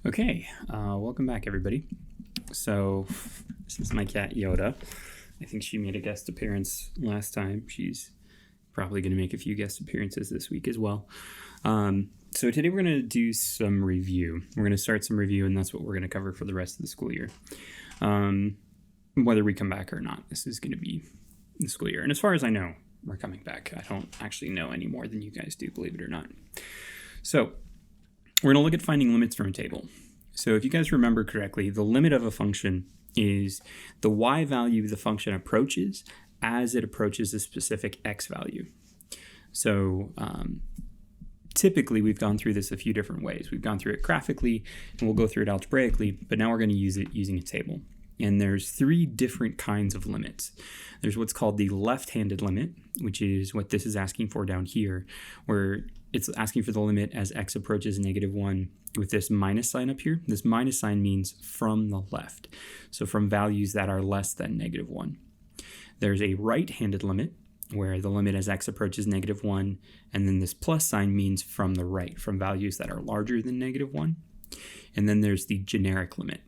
Okay, welcome back, everybody. So, this is my cat Yoda. I think she made a guest appearance last time. She's probably going to make a few guest appearances this week as well. So today we're going to do some review. We're going to start some review, and that's what we're going to cover for the rest of the school year. Whether we come back or not, this is going to be the school year. And as far as I know, we're coming back. I don't actually know any more than you guys do, believe it or not. So, we're going to look at finding limits from a table. So if you guys remember correctly, the limit of a function is the y value the function approaches as it approaches a specific x value. So typically we've gone through this a few different ways. We've gone through it graphically, and we'll go through it algebraically, but now we're going to use it using a table. And there's three different kinds of limits. There's what's called the left-handed limit, which is what this is asking for down here, where it's asking for the limit as x approaches -1 with this minus sign up here. This minus sign means from the left, so from values that are less than -1. There's a right-handed limit, where the limit as x approaches -1, and then this plus sign means from the right, from values that are larger than -1. And then there's the generic limit.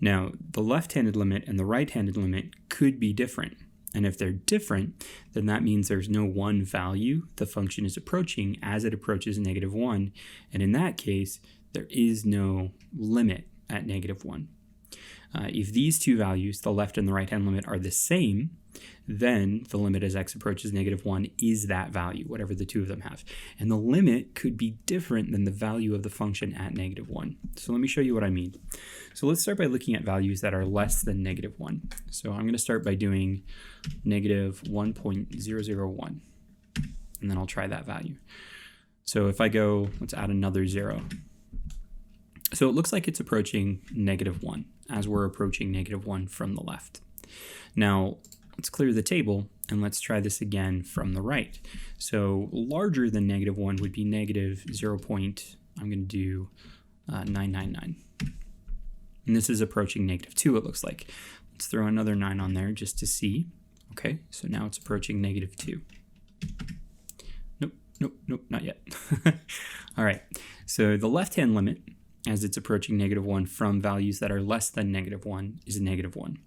Now, the left-handed limit and the right-handed limit could be different. And if they're different, then that means there's no one value the function is approaching as it approaches -1. And in that case, there is no limit at -1. If these two values, the left and the right-hand limit, are the same, then the limit as x approaches -1 is that value, whatever the two of them have. And the limit could be different than the value of the function at -1. So let me show you what I mean. So let's start by looking at values that are less than -1. So I'm going to start by doing -1.001, and then I'll try that value. So if I go, let's add another 0. So it looks like it's approaching -1 as we're approaching -1 from the left. Now, let's clear the table and let's try this again from the right. So larger than -1 would be -0. I'm going to do 999. And this is approaching -2, it looks like. Let's throw another 9 on there just to see. Okay, so now it's approaching -2. Nope, not yet. All right, so the left-hand limit, as it's approaching -1 from values that are less than -1, is -1.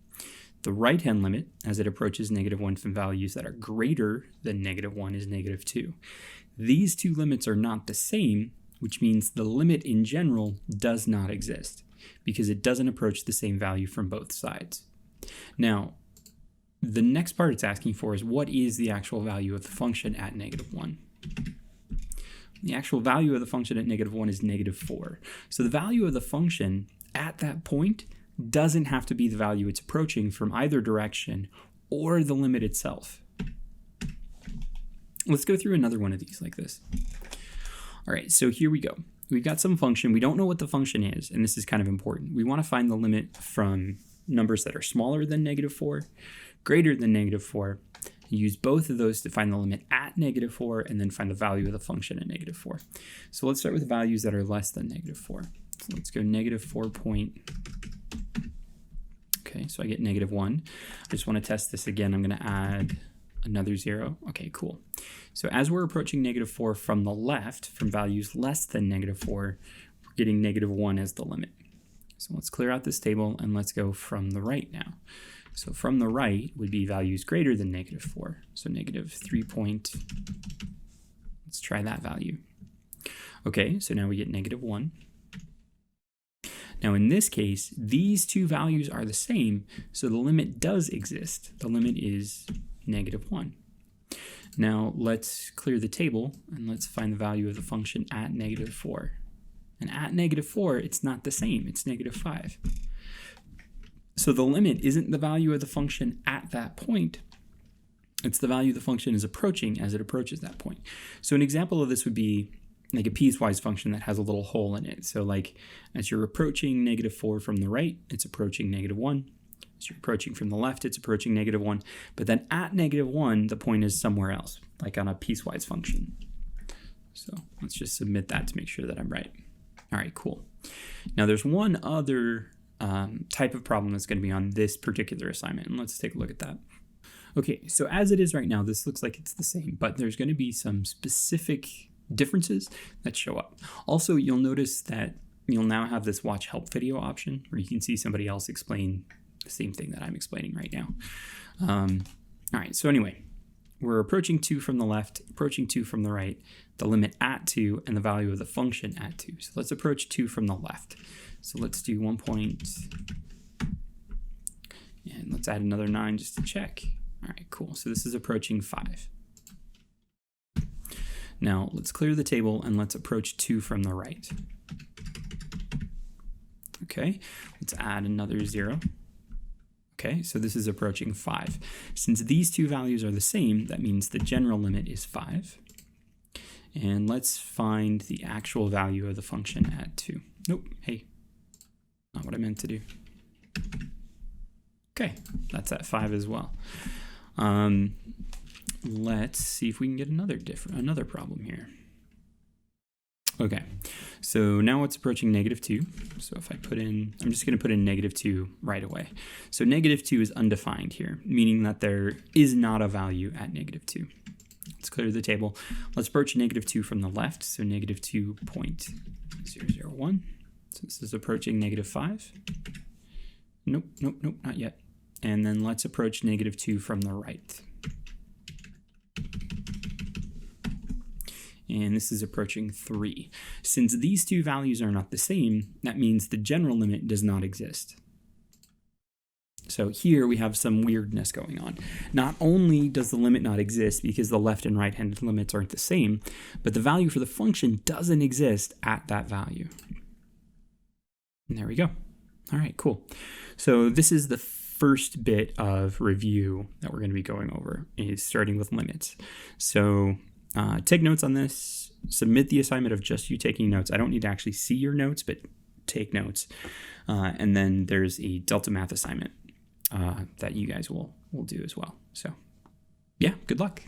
The right-hand limit, as it approaches -1 from values that are greater than -1, is -2. These two limits are not the same, which means the limit in general does not exist, because it doesn't approach the same value from both sides. Now, the next part it's asking for is what is the actual value of the function at -1? The actual value of the function at -1 is -4. So the value of the function at that point doesn't have to be the value it's approaching from either direction or the limit itself. Let's go through another one of these like this. All right, so here we go. We've got some function. We don't know what the function is, and this is kind of important. We want to find the limit from numbers that are smaller than -4, greater than -4, use both of those to find the limit at -4, and then find the value of the function at -4. So let's start with values that are less than -4. So let's go -4. Okay, so I get -1. I just want to test this again. I'm going to add another 0. Okay, cool. So as we're approaching -4 from the left, from values less than -4, we're getting -1 as the limit. So let's clear out this table and let's go from the right now. So from the right would be values greater than -4. So -3. Let's try that value. Okay, so now we get -1. Now in this case, these two values are the same, so the limit does exist. The limit is -1. Now let's clear the table and let's find the value of the function at -4. And at -4, it's not the same, it's -5. So the limit isn't the value of the function at that point, it's the value the function is approaching as it approaches that point. So an example of this would be like a piecewise function that has a little hole in it. So like as you're approaching -4 from the right, it's approaching -1. As you're approaching from the left, it's approaching -1. But then at -1, the point is somewhere else, like on a piecewise function. So let's just submit that to make sure that I'm right. All right, cool. Now there's one other type of problem that's going to be on this particular assignment, and let's take a look at that. Okay, so as it is right now, this looks like it's the same, but there's going to be some specific differences that show up. Also, you'll notice that you'll now have this watch help video option where you can see somebody else explain the same thing that I'm explaining right now. All right, so anyway, we're approaching 2 from the left, approaching 2 from the right, the limit at 2, and the value of the function at 2. So let's approach 2 from the left. So let's do 1 point, and let's add another 9 just to check. All right, cool. So this is approaching 5. Now let's clear the table and let's approach 2 from the right. Okay, let's add another 0. Okay, so this is approaching 5. Since these two values are the same, that means the general limit is 5. And let's find the actual value of the function at 2. Nope, hey, not what I meant to do. Okay, that's at 5 as well. Let's see if we can get another problem here. Okay, so now it's approaching -2. So if I put in, I'm just going to put in -2 right away. So -2 is undefined here, meaning that there is not a value at -2. Let's clear the table. Let's approach -2 from the left, so -2.001. So this is approaching -5. Nope, not yet. And then let's approach -2 from the right. And this is approaching 3. Since these two values are not the same, that means the general limit does not exist. So here we have some weirdness going on. Not only does the limit not exist because the left and right-handed limits aren't the same, but the value for the function doesn't exist at that value. And there we go. All right, cool. So this is the first bit of review that we're going to be going over, is starting with limits. So take notes on this, submit the assignment of just you taking notes. I don't need to actually see your notes, but take notes. And then there's a Delta Math assignment that you guys will do as well. So yeah, good luck.